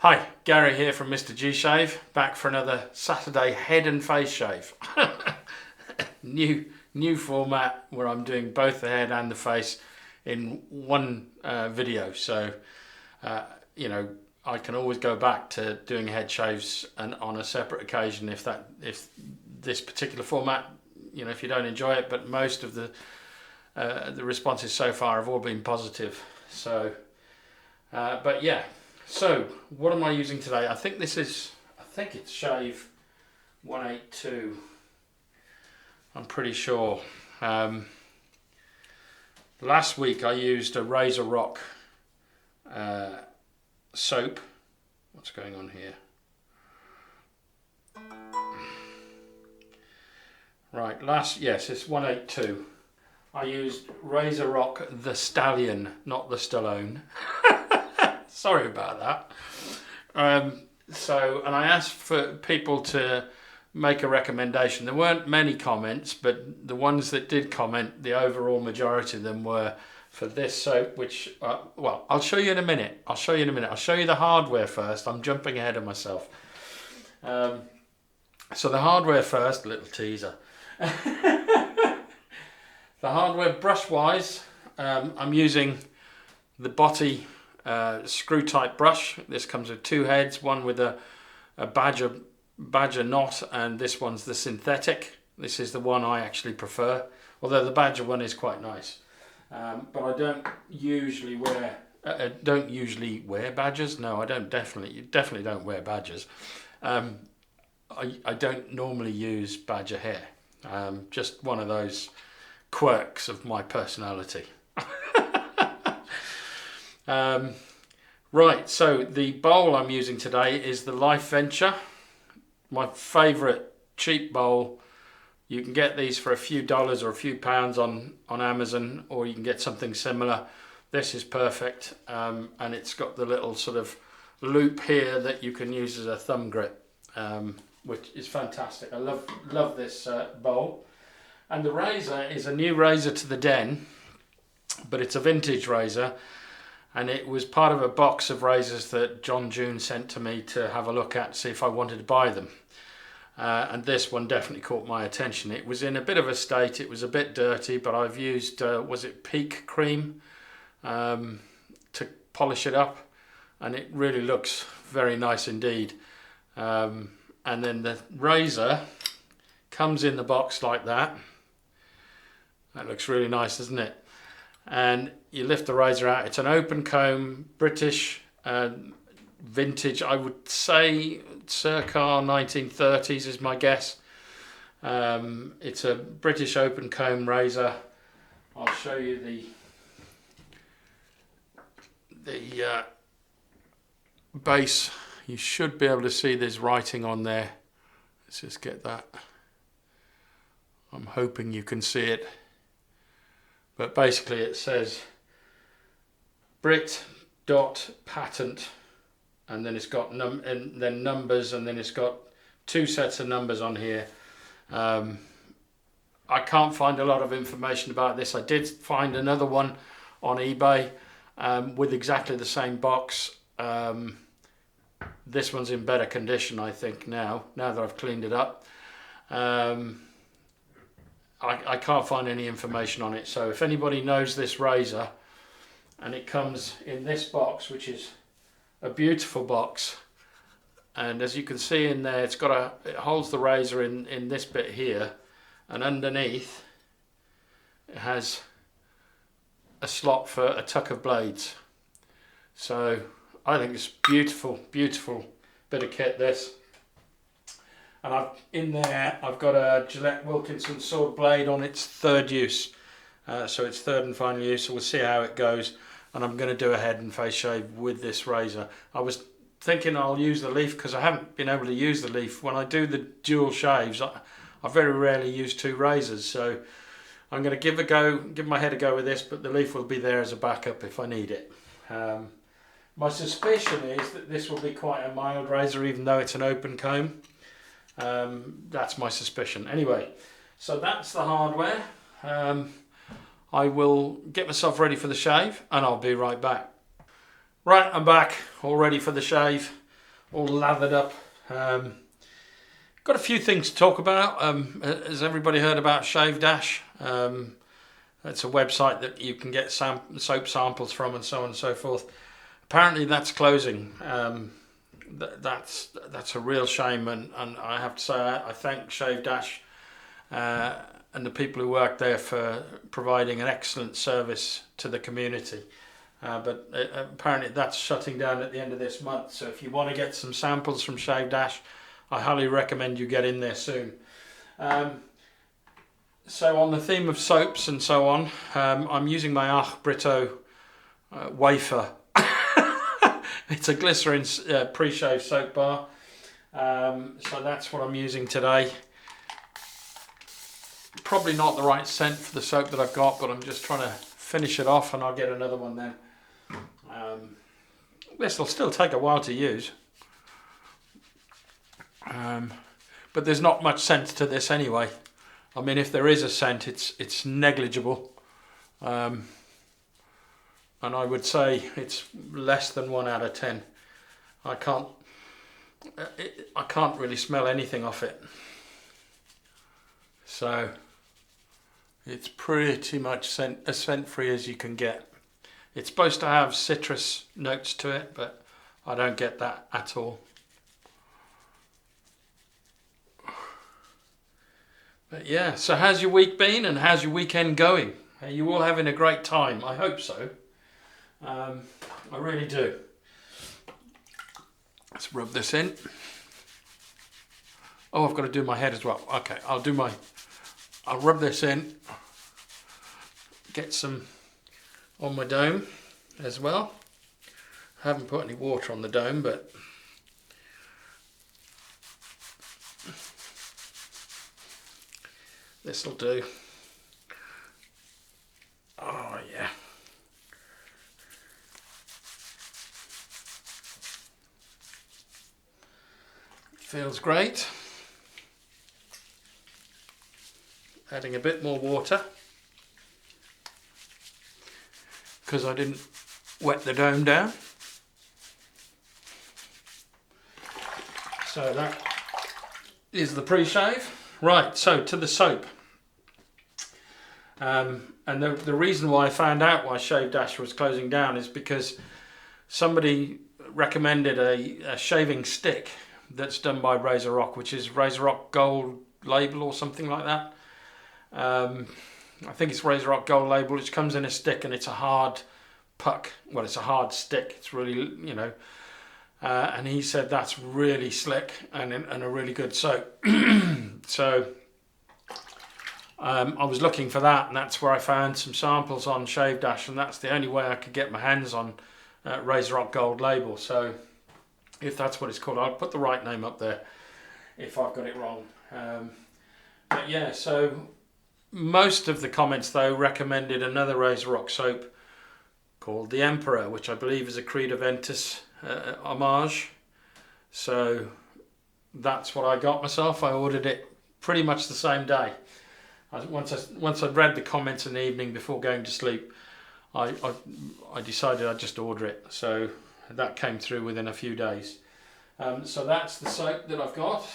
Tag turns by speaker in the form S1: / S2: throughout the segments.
S1: Hi, Gary here from MrG Shave, back for another Saturday head and face shave. New format where I'm doing both the head and the face in one video. So, you know, I can always go back to doing head shaves and on a separate occasion if this particular format, you know, if you don't enjoy it. But most of the responses so far have all been positive. So, but yeah. So, what am I using today? I think it's Shave 182. I'm pretty sure. Last week I used a Razorock soap. What's going on here? Right, yes, it's 182. I used Razorock the Stallion, not the Stallone. Sorry about that. And I asked for people to make a recommendation. There weren't many comments, but the ones that did comment, the overall majority of them were for this soap, which, well, I'll show you in a minute. I'll show you the hardware first. I'm jumping ahead of myself. So the hardware first, little teaser. The hardware brush-wise, I'm using the Boti screw type brush. This comes with two heads, one with a badger knot, and this one's the synthetic. This is the one I actually prefer, although the badger one is quite nice. But I don't usually wear badgers. No, I don't. Definitely don't wear badgers. I don't normally use badger hair. Just one of those quirks of my personality. Right, so the bowl I'm using today is the LifeVenture, my favourite cheap bowl. You can get these for a few dollars or a few pounds on Amazon, or you can get something similar. This is perfect, and it's got the little sort of loop here that you can use as a thumb grip, which is fantastic. I love this bowl. And the razor is a new razor to the den, but it's a vintage razor. And it was part of a box of razors that John June sent to me to have a look at, see if I wanted to buy them. And this one definitely caught my attention. It was in a bit of a state, it was a bit dirty, but I've used, was it Peak Cream to polish it up. And it really looks very nice indeed. And then the razor comes in the box like that. That looks really nice, doesn't it? And you lift the razor out. It's an open comb, British, vintage. I would say circa 1930s is my guess. It's a British open comb razor. I'll show you the base. You should be able to see there's writing on there. Let's just get that. I'm hoping you can see it. But basically it says Brit.patent, and then it's got numbers, and then it's got two sets of numbers on here. I can't find a lot of information about this. I did find another one on eBay with exactly the same box. This one's in better condition, I think, now that I've cleaned it up. I can't find any information on it, so if anybody knows this razor, and it comes in this box, which is a beautiful box, and as you can see in there, it holds the razor in this bit here, and underneath it has a slot for a tuck of blades. So I think it's beautiful bit of kit, this. And I've got a Gillette Wilkinson sword blade on its third use. So it's third and final use, so we'll see how it goes. And I'm going to do a head and face shave with this razor. I was thinking I'll use the leaf because I haven't been able to use the leaf. When I do the dual shaves, I very rarely use two razors. So I'm going to give my head a go with this, but the leaf will be there as a backup if I need it. My suspicion is that this will be quite a mild razor, even though it's an open comb. That's my suspicion. Anyway, so that's the hardware. I will get myself ready for the shave and I'll be right back. Right, I'm back, all ready for the shave. all lathered up. Got a few things to talk about. Has everybody heard about Shave Dash? It's a website that you can get soap samples from and so on and so forth. Apparently that's closing. That's a real shame, and I have to say I thank Shave Dash and the people who work there for providing an excellent service to the community. But apparently that's shutting down at the end of this month. So if you want to get some samples from Shave Dash, I highly recommend you get in there soon. So on the theme of soaps and so on, I'm using my Ach Britto wafer. It's a glycerin pre-shave soap bar. So that's what I'm using today. Probably not the right scent for the soap that I've got, but I'm just trying to finish it off, and I'll get another one then. This will still take a while to use. But there's not much scent to this anyway. I mean, if there is a scent, it's negligible. And I would say it's less than 1 out of 10. I can't really smell anything off it. So it's pretty much as scent-free as you can get. It's supposed to have citrus notes to it, but I don't get that at all. But yeah, so how's your week been and how's your weekend going? Are you all having a great time? I hope so. I really do. Let's rub this in. Oh, I've got to do my head as well. Okay, I'll rub this in. Get some on my dome as well. I haven't put any water on the dome, but this will do. Oh yeah. Feels great. Adding a bit more water because I didn't wet the dome down. So that is the pre-shave. Right, so to the soap. And the reason why I found out why Shave Dash was closing down is because somebody recommended a shaving stick that's done by Razorock, which is Razorock Gold Label or something like that. I think it's Razorock Gold Label, which comes in a stick and it's a hard puck. Well, it's a hard stick. It's really, you know, and he said that's really slick and a really good soap. So I was looking for that, and that's where I found some samples on Shave Dash, and that's the only way I could get my hands on Razorock Gold Label. So if that's what it's called, I'll put the right name up there if I've got it wrong. But yeah, so most of the comments though recommended another Razorock soap called the Emperor, which I believe is a Creed Aventus homage. So that's what I got myself. I ordered it pretty much the same day. Once I'd read the comments in the evening before going to sleep, I decided I'd just order it. So that came through within a few days. So that's the soap that I've got,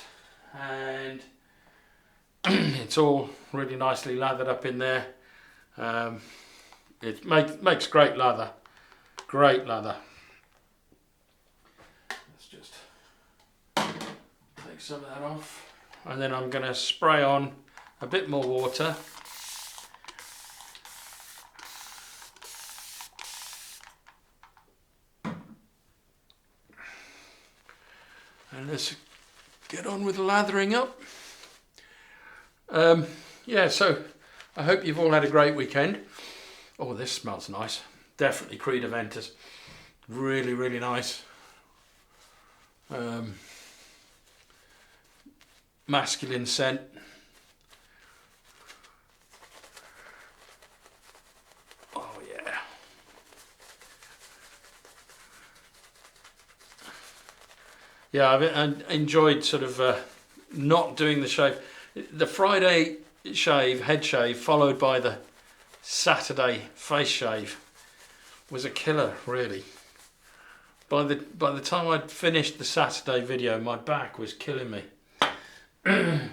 S1: and it's all really nicely lathered up in there. It makes great lather. Great lather. Let's just take some of that off, and then I'm going to spray on a bit more water. And let's get on with lathering up. Yeah, so I hope you've all had a great weekend. Oh, this smells nice. Definitely Creed Aventus. Really, really nice. Masculine scent. Oh yeah. Yeah, I've enjoyed sort of not doing the shave. The Friday shave, head shave, followed by the Saturday face shave was a killer, really. By the time I'd finished the Saturday video, my back was killing me. And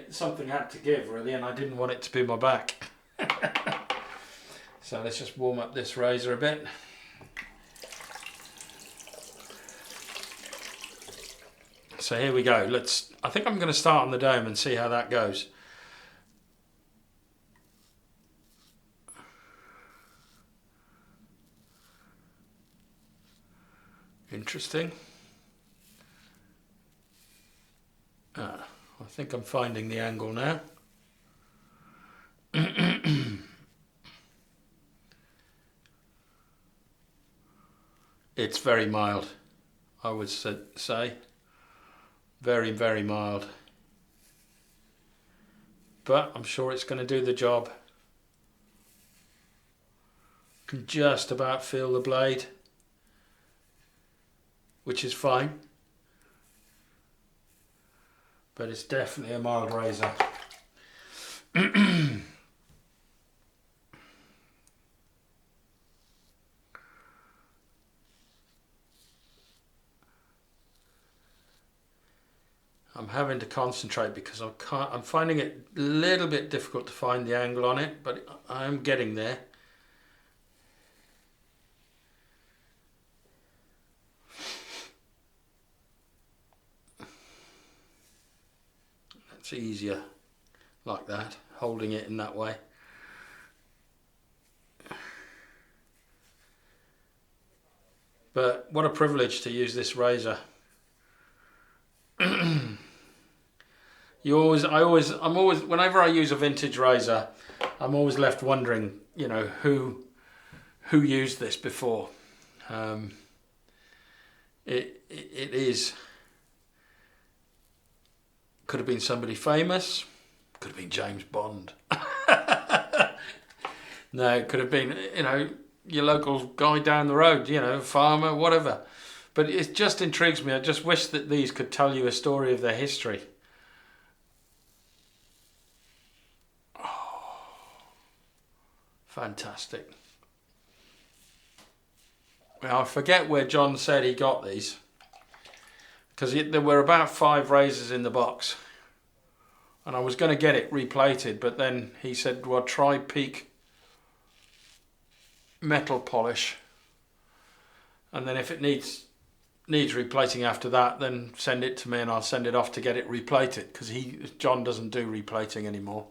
S1: something had to give really, and I didn't want it to be my back. So let's just warm up this razor a bit. So here we go. I think I'm going to start on the dome and see how that goes. Interesting. I think I'm finding the angle now. It's very mild, I would say. Very, very mild. But I'm sure it's going to do the job. Can just about feel the blade, which is fine. But it's definitely a mild razor. I'm having to concentrate because I'm finding it a little bit difficult to find the angle on it, but I'm getting there. It's easier like that, holding it in that way. But what a privilege to use this razor. Whenever I use a vintage razor, I'm always left wondering, you know, who used this before. Could have been somebody famous, could have been James Bond. No, it could have been, you know, your local guy down the road, you know, farmer, whatever. But it just intrigues me. I just wish that these could tell you a story of their history. Oh, fantastic. Now, I forget where John said he got these, because there were about 5 razors in the box. And I was going to get it replated, but then he said, well, try Peak metal polish. And then if it needs replating after that, then send it to me and I'll send it off to get it replated, because John doesn't do replating anymore.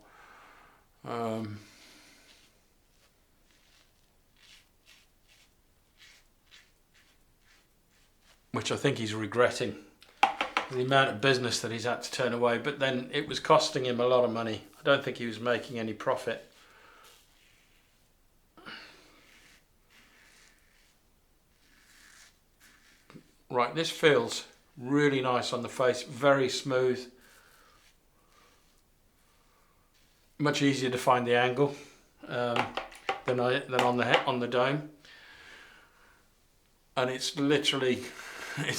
S1: Which I think he's regretting, the amount of business that he's had to turn away, but then it was costing him a lot of money. I don't think he was making any profit. Right, this feels really nice on the face, very smooth. Much easier to find the angle than on the dome. And it's literally, I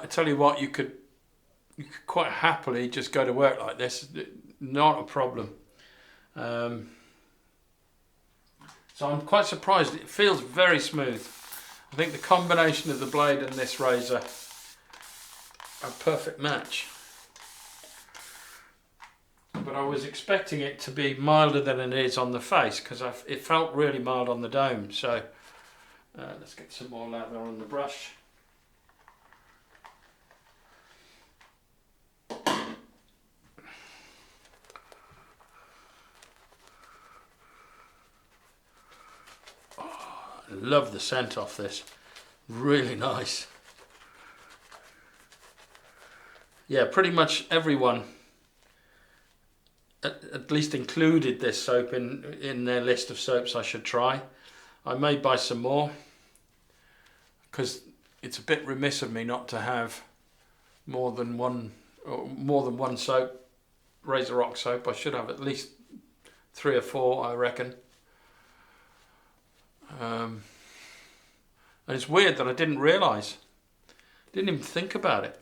S1: tell you what, you could quite happily just go to work like this, not a problem. So I'm quite surprised. It feels very smooth. I think the combination of the blade and this razor are a perfect match. But I was expecting it to be milder than it is on the face, because it felt really mild on the dome. So let's get some more lather on the brush. I love the scent off this, really nice. Yeah, pretty much everyone at least included this soap in their list of soaps I should try. I may buy some more, because it's a bit remiss of me not to have more than one soap, Razorock soap. I should have at least 3 or 4, I reckon. And it's weird that I didn't realise. Didn't even think about it.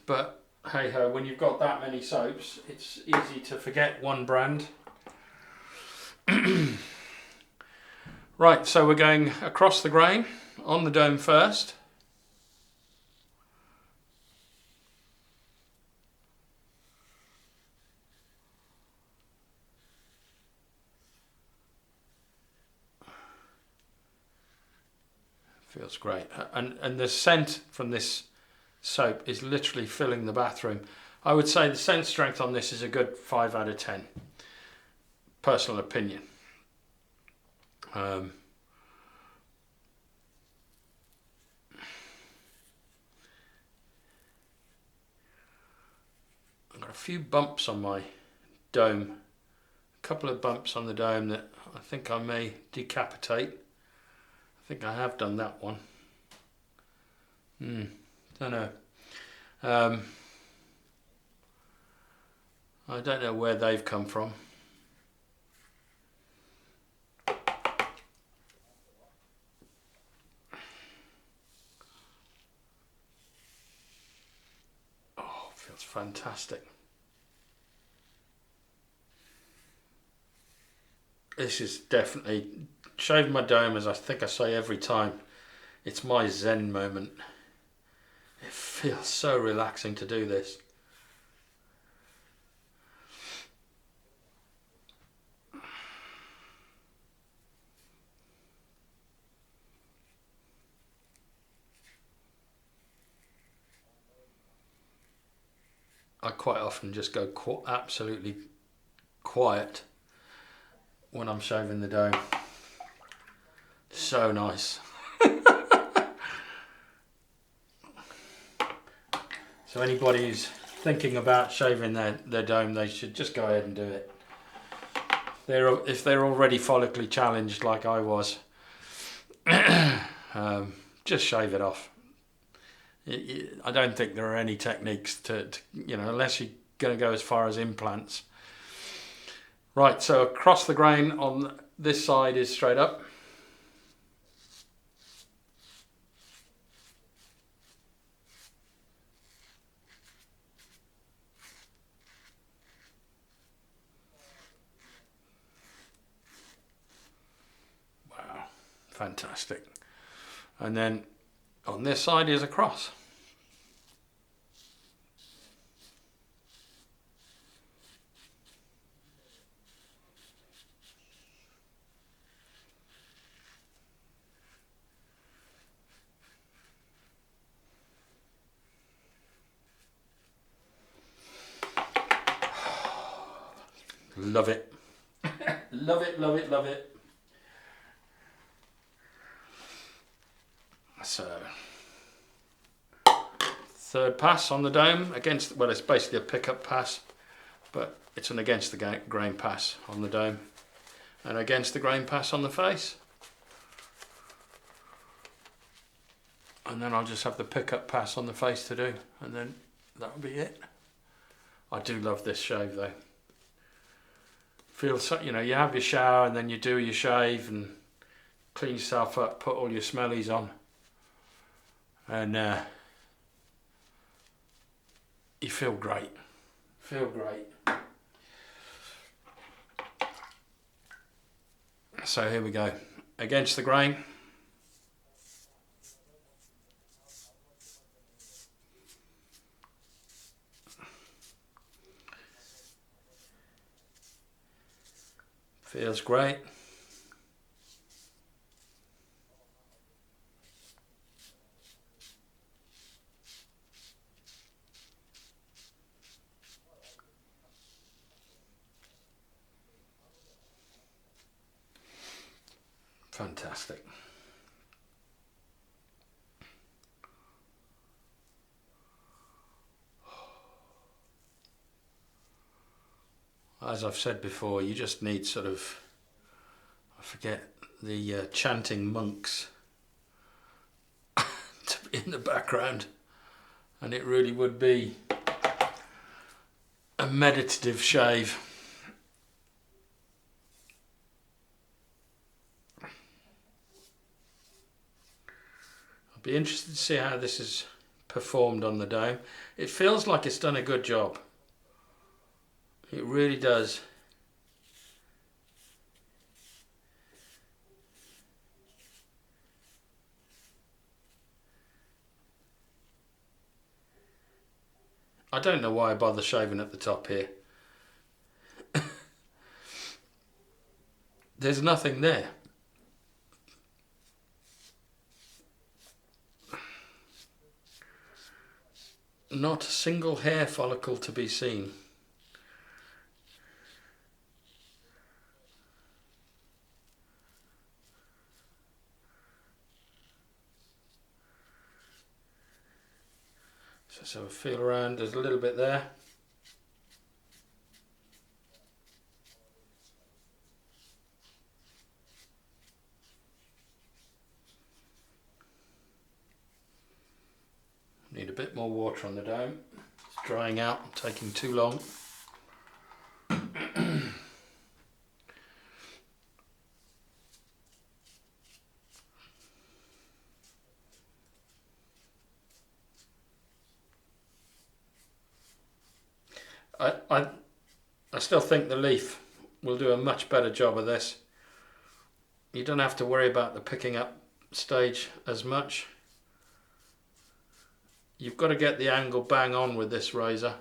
S1: But hey ho, when you've got that many soaps, it's easy to forget one brand. Right, so we're going across the grain on the dome first. Feels great, and the scent from this soap is literally filling the bathroom. I would say the scent strength on this is a good 5 out of 10. Personal opinion. I've got a few bumps on my dome, a couple of bumps on the dome that I think I may decapitate. I think I have done that one. Don't know. I don't know where they've come from. Oh, feels fantastic. This is definitely, shaving my dome, as I think I say every time, it's my zen moment. It feels so relaxing to do this. I quite often just go absolutely quiet when I'm shaving the dome. So nice. So anybody who's thinking about shaving their dome, they should just go ahead and do it. If they're already follically challenged like I was, just shave it off. I don't think there are any techniques to unless you're going to go as far as implants. Right, so across the grain on this side is straight up. Wow, fantastic. And then on this side is across. Love it. Love it, love it, love it. So, third pass on the dome against, well, it's basically a pickup pass, but it's an against the grain pass on the dome and against the grain pass on the face. And then I'll just have the pickup pass on the face to do, and then that'll be it. I do love this shave though. Feels so, you have your shower and then you do your shave and clean yourself up, put all your smellies on, and you feel great. Feel great. So here we go. Against the grain. Feels great. Fantastic. As I've said before, you just need sort of, I forget, the chanting monks to be in the background, and it really would be a meditative shave. I'll be interested to see how this is performed on the dome. It feels like it's done a good job. It really does. I don't know why I bother shaving at the top here. There's nothing there. Not a single hair follicle to be seen. So feel around, there's a little bit there. Need a bit more water on the dome. It's drying out, taking too long. I still think the leaf will do a much better job of this. You don't have to worry about the picking up stage as much. You've got to get the angle bang on with this razor.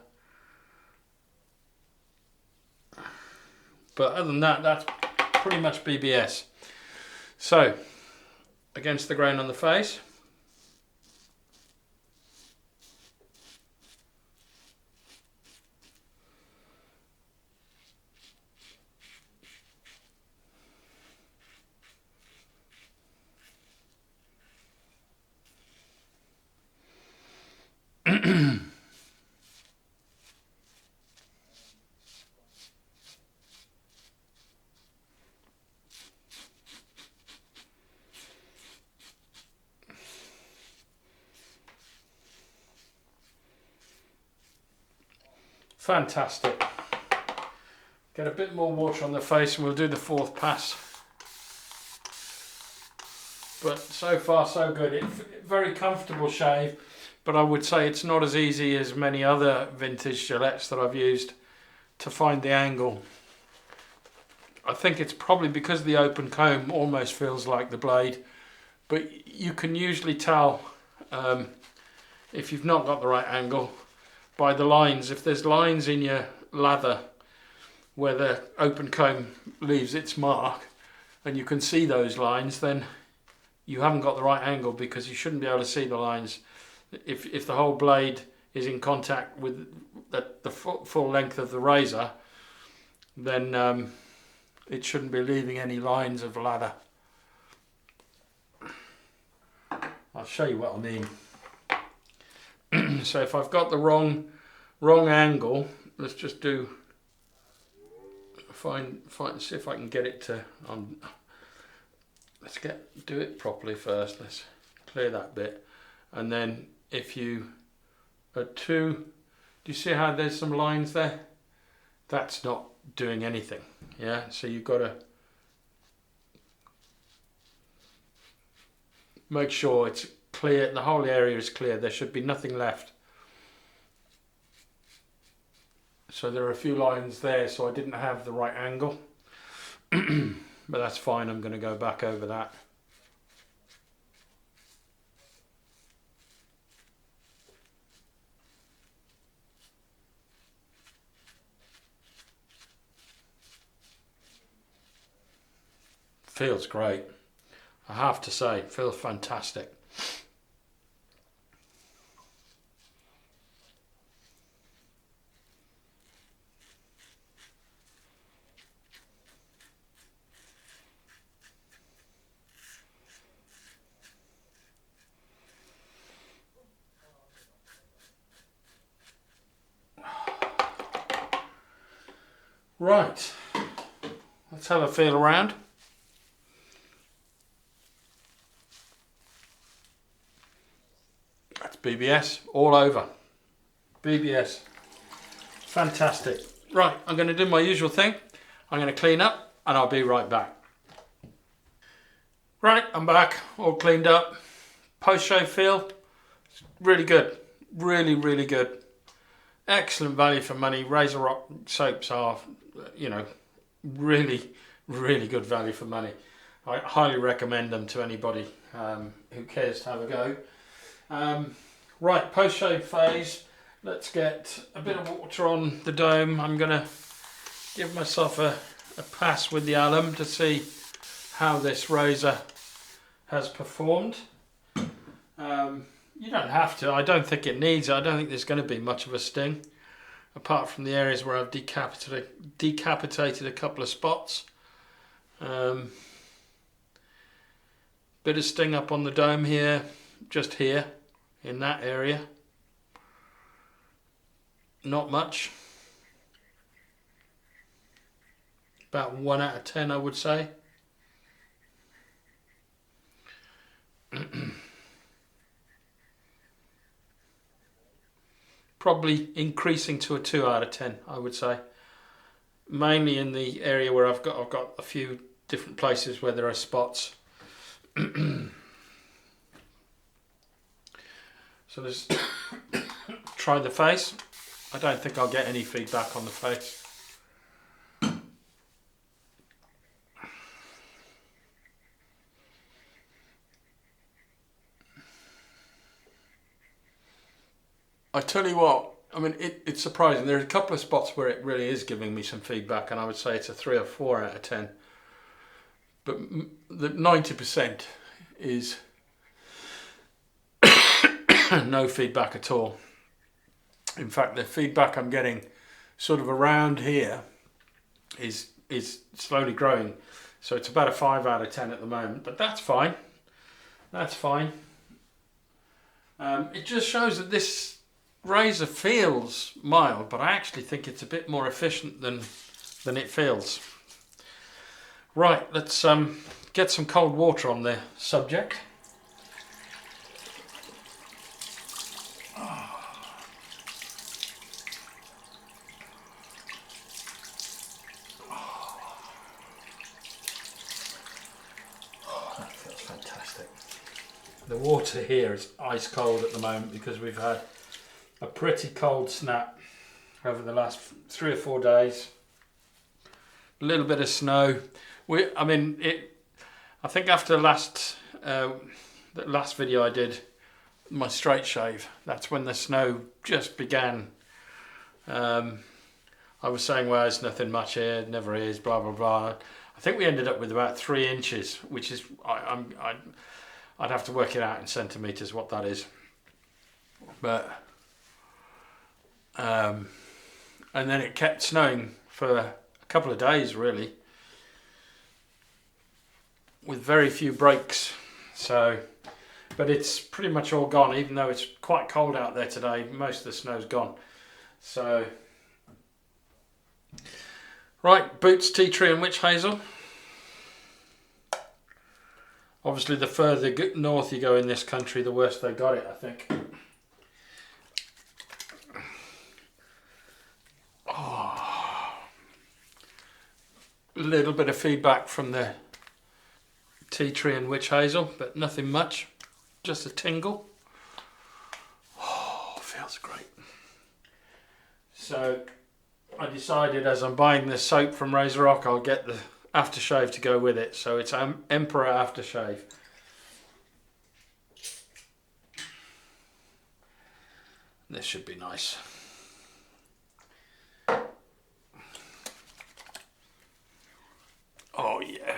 S1: But other than that, that's pretty much BBS. So, against the grain on the face. Fantastic. Get a bit more water on the face and we'll do the fourth pass. But so far so good. It's very comfortable shave, but I would say it's not as easy as many other vintage Gillettes that I've used to find the angle. I think it's probably because the open comb almost feels like the blade, but you can usually tell if you've not got the right angle by the lines. If there's lines in your lather where the open comb leaves its mark and you can see those lines, then you haven't got the right angle, because you shouldn't be able to see the lines. If the whole blade is in contact with the full length of the razor, then it shouldn't be leaving any lines of lather. I'll show you what I mean. So if I've got the wrong angle, let's just see if I can get it to let's do it properly first. Let's clear that bit, and then if you are do you see how there's some lines there? That's not doing anything. Yeah, so you've got to make sure it's clear, the whole area is clear. There should be nothing left. So there are a few lines there, so I didn't have the right angle. But that's fine, I'm going to go back over that. Feels great. I have to say, it feels fantastic. Right, let's have a feel around. That's BBS all over. BBS. Fantastic. Right, I'm going to do my usual thing. I'm going to clean up and I'll be right back. Right, I'm back, all cleaned up. Post-shave feel, really good. Really, really good. Excellent value for money. Razorock soaps are, you know, really, really good value for money. I highly recommend them to anybody who cares to have a go. Right, post-shave phase. Let's get a bit of water on the dome. I'm going to give myself a pass with the alum to see how this razor has performed. You don't have to. I don't think it needs it. I don't think there's going to be much of a sting, apart from the areas where I've decapitated a couple of spots. Bit of sting up on the dome here, just here, in that area. Not much. About 1 out of 10, I would say. Probably increasing to a 2 out of 10, I would say. Mainly in the area where I've got a few different places where there are spots. So let's try the face. I don't think I'll get any feedback on the face. I tell you what, I mean, it's surprising. There's a couple of spots where it really is giving me some feedback, and I would say it's a 3 or 4 out of 10. But the 90% is no feedback at all. In fact, the feedback I'm getting sort of around here is slowly growing. So it's about a 5 out of 10 at the moment, but that's fine. That's fine. It just shows that this razor feels mild, but I actually think it's a bit more efficient than it feels. Right, let's get some cold water on the subject. That feels fantastic. The water here is ice cold at the moment because we've had a pretty cold snap over the last 3 or 4 days. A little bit of snow. I think after the last video I did, my straight shave, that's when the snow just began. I was saying, well, there's nothing much here, it never is, blah blah blah. I think we ended up with about 3 inches, which is I'd have to work it out in centimeters what that is, but and then it kept snowing for a couple of days really, with very few breaks. So, but it's pretty much all gone, even though it's quite cold out there today. Most of the snow's gone. So, right, boots, tea tree and witch hazel. Obviously the further north you go in this country, the worse they got it, I think. Oh. A little bit of feedback from the tea tree and witch hazel, but nothing much, just a tingle. Oh, feels great. So I decided, as I'm buying this soap from Razorock, I'll get the aftershave to go with it. So it's Emperor aftershave. This should be nice. Oh yeah.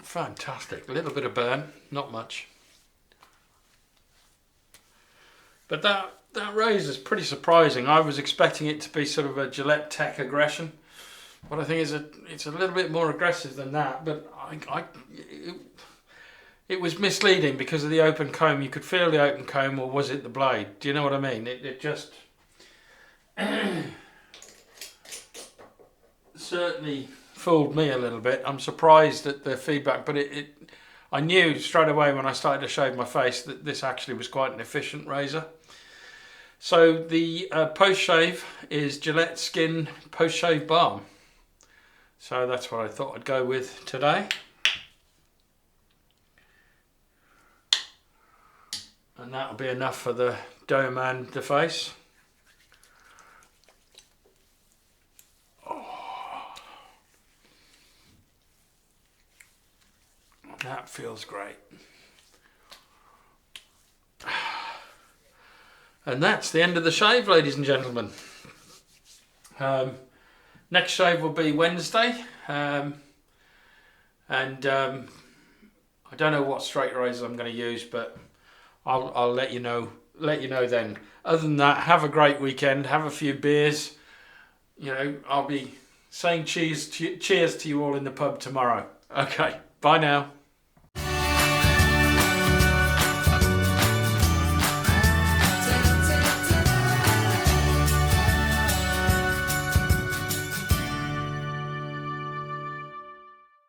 S1: Fantastic. A little bit of burn, not much. But that razor is pretty surprising. I was expecting it to be sort of a Gillette Tech aggression. What I think is it's a little bit more aggressive than that, but it was misleading because of the open comb. You could feel the open comb, or was it the blade? Do you know what I mean? It just certainly fooled me a little bit. I'm surprised at the feedback, but I knew straight away when I started to shave my face that this actually was quite an efficient razor. So the post-shave is Gillette Skin Post-Shave Balm. So that's what I thought I'd go with today. And that'll be enough for the dome and the face. Oh, that feels great. And that's the end of the shave, ladies and gentlemen. Next shave will be Wednesday. I don't know what straight razor I'm going to use, but I'll let you know then. Other than that, have a great weekend. Have a few beers. You know, I'll be saying cheers to you all in the pub tomorrow. Okay, bye now.